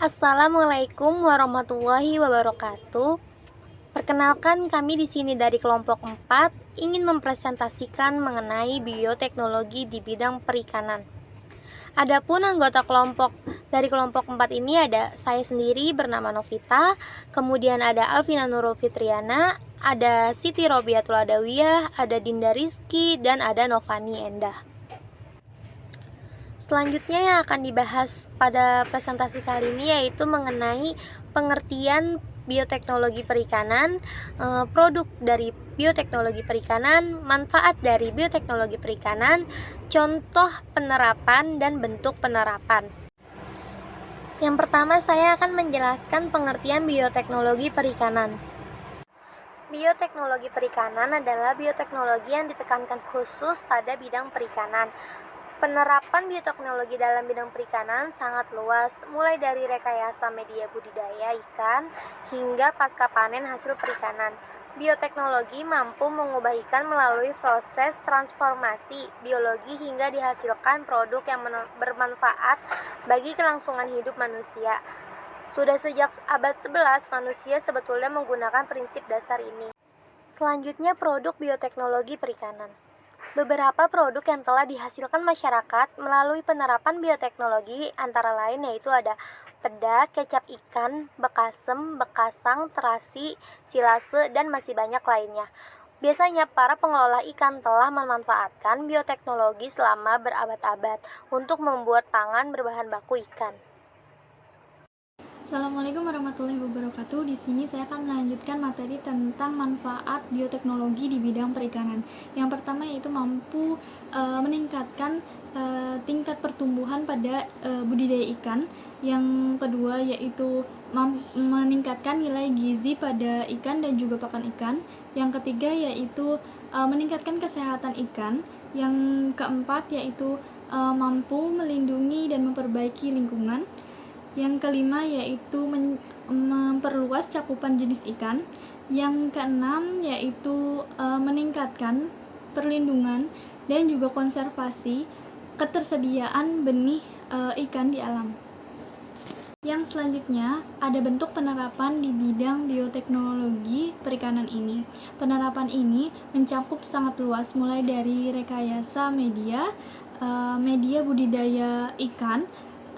Assalamualaikum warahmatullahi wabarakatuh. Perkenalkan, kami di sini dari kelompok 4 ingin mempresentasikan mengenai bioteknologi di bidang perikanan. Adapun anggota kelompok dari kelompok 4 ini ada saya sendiri bernama Novita, kemudian ada Alvina Nurul Fitriana, ada Siti Robiatul Adawiyah, ada Dinda Rizky, dan ada Novani Endah. Selanjutnya yang akan dibahas pada presentasi kali ini yaitu mengenai pengertian bioteknologi perikanan, produk dari bioteknologi perikanan, manfaat dari bioteknologi perikanan, contoh penerapan dan bentuk penerapan. Yang pertama, saya akan menjelaskan pengertian bioteknologi perikanan. Bioteknologi perikanan adalah bioteknologi yang ditekankan khusus pada bidang perikanan. Penerapan bioteknologi dalam bidang perikanan sangat luas, mulai dari rekayasa media budidaya ikan hingga pasca panen hasil perikanan. Bioteknologi mampu mengubah ikan melalui proses transformasi biologi hingga dihasilkan produk yang bermanfaat bagi kelangsungan hidup manusia. Sudah sejak abad 11, manusia sebetulnya menggunakan prinsip dasar ini. Selanjutnya, produk bioteknologi perikanan. Beberapa produk yang telah dihasilkan masyarakat melalui penerapan bioteknologi antara lain yaitu ada peda, kecap ikan, bekasem, bekasang, terasi, silase, dan masih banyak lainnya. Biasanya para pengelola ikan telah memanfaatkan bioteknologi selama berabad-abad untuk membuat pangan berbahan baku ikan. Assalamualaikum warahmatullahi wabarakatuh. Di sini saya akan melanjutkan materi tentang manfaat bioteknologi di bidang perikanan. Yang pertama yaitu mampu meningkatkan tingkat pertumbuhan pada budidaya ikan. Yang kedua yaitu meningkatkan nilai gizi pada ikan dan juga pakan ikan. Yang ketiga yaitu meningkatkan kesehatan ikan. Yang keempat yaitu mampu melindungi dan memperbaiki lingkungan. Yang kelima yaitu memperluas cakupan jenis ikan. Yang keenam yaitu meningkatkan perlindungan dan juga konservasi ketersediaan benih ikan di alam. Yang selanjutnya ada bentuk penerapan di bidang bioteknologi perikanan ini. Penerapan ini mencakup sangat luas, mulai dari rekayasa media budidaya ikan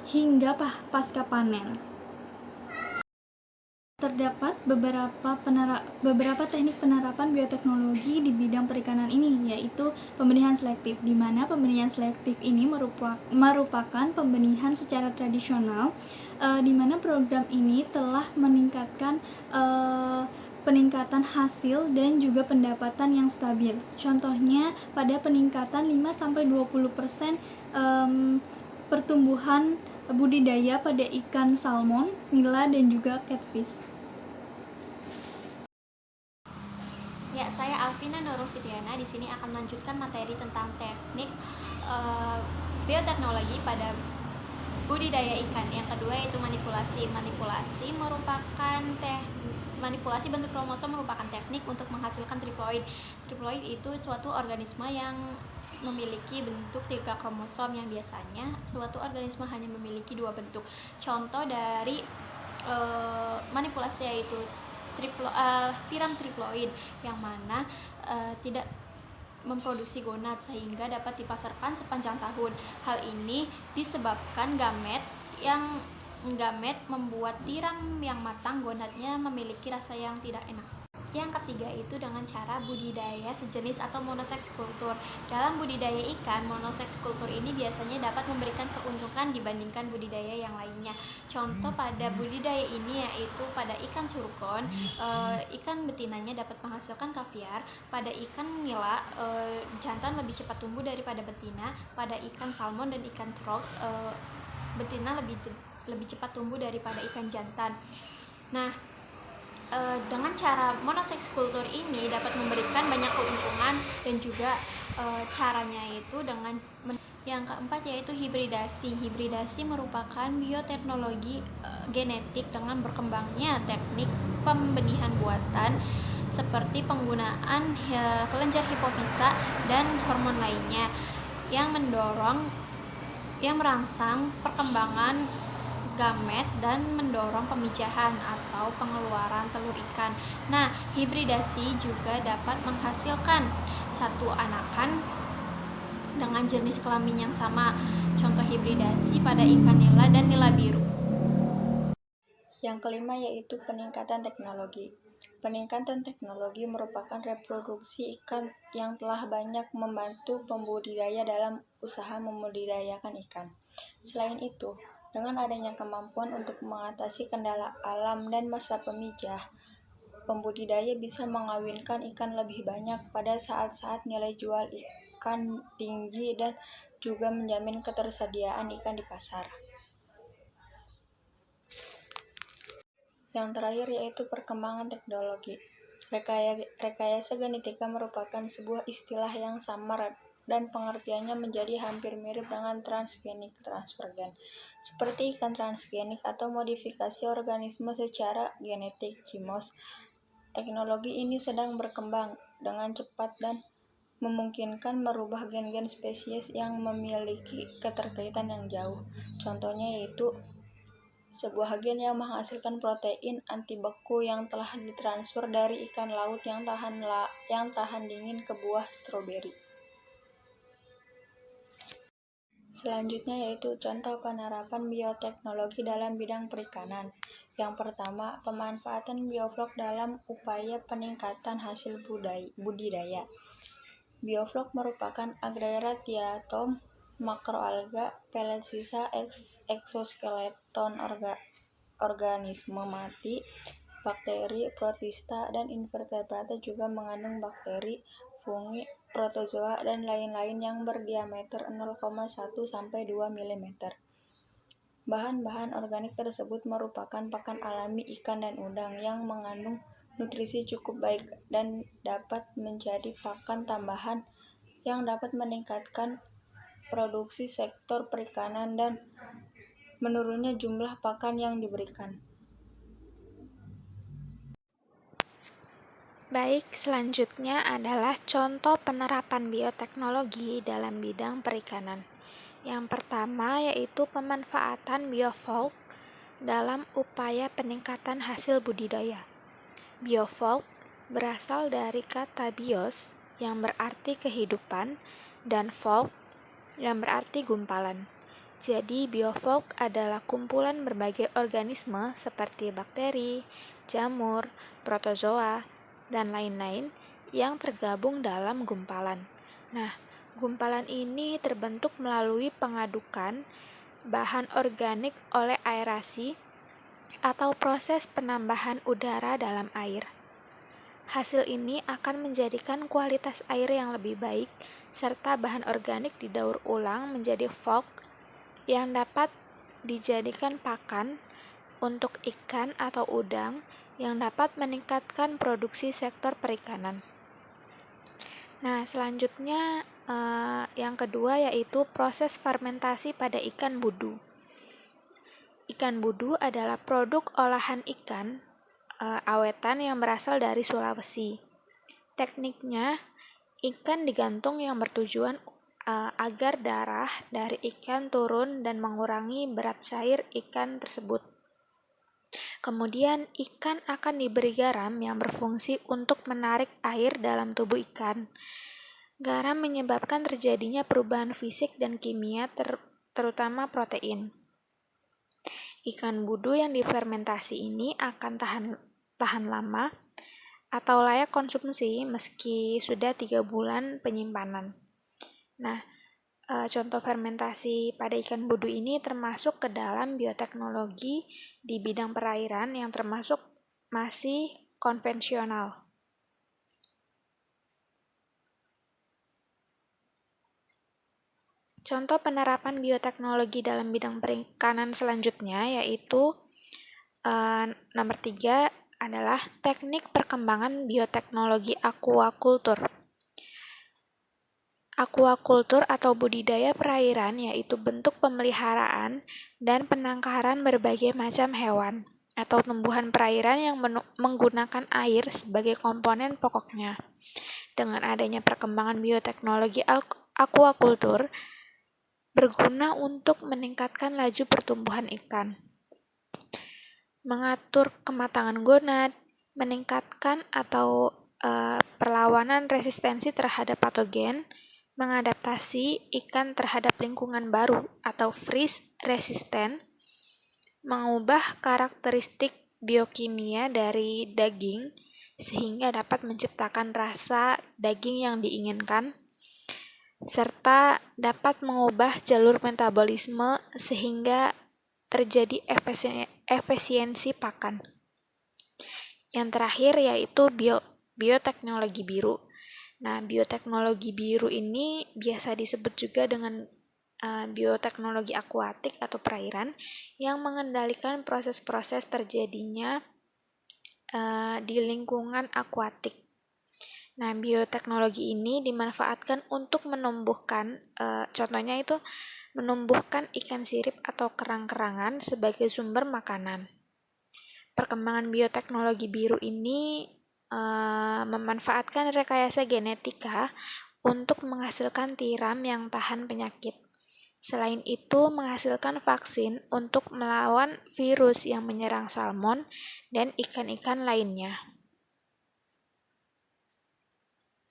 hingga pasca panen. Terdapat beberapa teknik penerapan bioteknologi di bidang perikanan ini, yaitu pembenihan selektif, di mana pembenihan selektif ini merupakan pembenihan secara tradisional, di mana program ini telah meningkatkan peningkatan hasil dan juga pendapatan yang stabil. Contohnya pada peningkatan 5-20% pertumbuhan budidaya pada ikan salmon, nila, dan juga catfish. Ya, saya Alvina Nurul Fitriana di sini akan melanjutkan materi tentang teknik bioteknologi pada budidaya ikan. Yang kedua yaitu manipulasi. Manipulasi bentuk kromosom merupakan teknik untuk menghasilkan triploid. Triploid itu suatu organisme yang memiliki bentuk 3 kromosom, yang biasanya suatu organisme hanya memiliki 2 bentuk. Contoh dari manipulasi yaitu tiram triploid, yang mana tidak memproduksi gonad sehingga dapat dipasarkan sepanjang tahun. Hal ini disebabkan gamet membuat tiram yang matang, gonadnya memiliki rasa yang tidak enak. Yang ketiga itu dengan cara budidaya sejenis atau monoseks kultur. Dalam budidaya ikan, monoseks kultur ini biasanya dapat memberikan keuntungan dibandingkan budidaya yang lainnya. Contoh pada budidaya ini yaitu pada ikan surkon, ikan betinanya dapat menghasilkan kaviar. Pada ikan nila, jantan lebih cepat tumbuh daripada betina. Pada ikan salmon dan ikan trout, betina lebih cepat tumbuh daripada ikan jantan. Nah, dengan cara monoseks kultur ini dapat memberikan banyak keuntungan, dan juga caranya itu dengan yang keempat yaitu hibridasi. Hibridasi merupakan bioteknologi genetik dengan berkembangnya teknik pembenihan buatan seperti penggunaan kelenjar hipofisa dan hormon lainnya yang merangsang perkembangan gamet dan mendorong pemijahan atau pengeluaran telur ikan. Nah, hibridasi juga dapat menghasilkan satu anakan dengan jenis kelamin yang sama. Contoh hibridasi pada ikan nila dan nila biru. Yang kelima yaitu peningkatan teknologi. Peningkatan teknologi merupakan reproduksi ikan yang telah banyak membantu pembudidaya dalam usaha membudidayakan ikan. Selain itu, dengan adanya kemampuan untuk mengatasi kendala alam dan masa pemijah, pembudidaya bisa mengawinkan ikan lebih banyak pada saat-saat nilai jual ikan tinggi dan juga menjamin ketersediaan ikan di pasar. Yang terakhir yaitu perkembangan teknologi. Rekayasa genetika merupakan sebuah istilah yang samar dan pengertiannya menjadi hampir mirip dengan transgenik transfer gen, seperti ikan transgenik atau modifikasi organisme secara genetik (GMOS). Teknologi ini sedang berkembang dengan cepat dan memungkinkan merubah gen-gen spesies yang memiliki keterkaitan yang jauh. Contohnya yaitu sebuah gen yang menghasilkan protein antibeku yang telah ditransfer dari ikan laut yang tahan dingin ke buah stroberi. Selanjutnya yaitu contoh penerapan bioteknologi dalam bidang perikanan. Yang pertama, pemanfaatan bioflok dalam upaya peningkatan hasil budidaya. Bioflok merupakan agregat diatom makroalga, pelet sisa eksoskeleton organisme mati, bakteri, protista, dan invertebrata, juga mengandung bakteri, fungi, protozoa, dan lain-lain yang berdiameter 0,1 sampai 2 mm. Bahan-bahan organik tersebut merupakan pakan alami ikan dan udang yang mengandung nutrisi cukup baik dan dapat menjadi pakan tambahan yang dapat meningkatkan produksi sektor perikanan dan menurunnya jumlah pakan yang diberikan. Baik, selanjutnya adalah contoh penerapan bioteknologi dalam bidang perikanan. Yang pertama yaitu pemanfaatan bioflok dalam upaya peningkatan hasil budidaya. Bioflok berasal dari kata bios yang berarti kehidupan dan folk yang berarti gumpalan. Jadi bioflok adalah kumpulan berbagai organisme seperti bakteri, jamur, protozoa, dan lain-lain yang tergabung dalam gumpalan. Nah, gumpalan ini terbentuk melalui pengadukan bahan organik oleh aerasi atau proses penambahan udara dalam air. Hasil ini akan menjadikan kualitas air yang lebih baik, serta bahan organik didaur ulang menjadi folk yang dapat dijadikan pakan untuk ikan atau udang yang dapat meningkatkan produksi sektor perikanan. Nah, selanjutnya yang kedua yaitu proses fermentasi pada ikan budu. Ikan budu adalah produk olahan ikan awetan yang berasal dari Sulawesi. Tekniknya, ikan digantung yang bertujuan agar darah dari ikan turun dan mengurangi berat cair ikan tersebut. Kemudian, ikan akan diberi garam yang berfungsi untuk menarik air dalam tubuh ikan. Garam menyebabkan terjadinya perubahan fisik dan kimia, terutama protein. Ikan budu yang difermentasi ini akan tahan lama atau layak konsumsi meski sudah 3 bulan penyimpanan. Nah, contoh fermentasi pada ikan budu ini termasuk ke dalam bioteknologi di bidang perairan yang termasuk masih konvensional. Contoh penerapan bioteknologi dalam bidang perikanan selanjutnya yaitu nomor 3 adalah teknik perkembangan bioteknologi aquaculture. Aquaculture atau budidaya perairan yaitu bentuk pemeliharaan dan penangkaran berbagai macam hewan atau tumbuhan perairan yang menggunakan air sebagai komponen pokoknya. Dengan adanya perkembangan bioteknologi aquaculture berguna untuk meningkatkan laju pertumbuhan ikan. mengatur kematangan gonad, meningkatkan atau perlawanan resistensi terhadap patogen, mengadaptasi ikan terhadap lingkungan baru atau freeze resistant, mengubah karakteristik biokimia dari daging sehingga dapat menciptakan rasa daging yang diinginkan, serta dapat mengubah jalur metabolisme sehingga terjadi efisiensi pakan. Yang terakhir yaitu bioteknologi biru. Nah, bioteknologi biru ini biasa disebut juga dengan bioteknologi akuatik atau perairan yang mengendalikan proses-proses terjadinya di lingkungan akuatik. Nah, bioteknologi ini dimanfaatkan untuk menumbuhkan, contohnya itu menumbuhkan ikan sirip atau kerang-kerangan sebagai sumber makanan. Perkembangan bioteknologi biru ini memanfaatkan rekayasa genetika untuk menghasilkan tiram yang tahan penyakit. Selain itu, menghasilkan vaksin untuk melawan virus yang menyerang salmon dan ikan-ikan lainnya.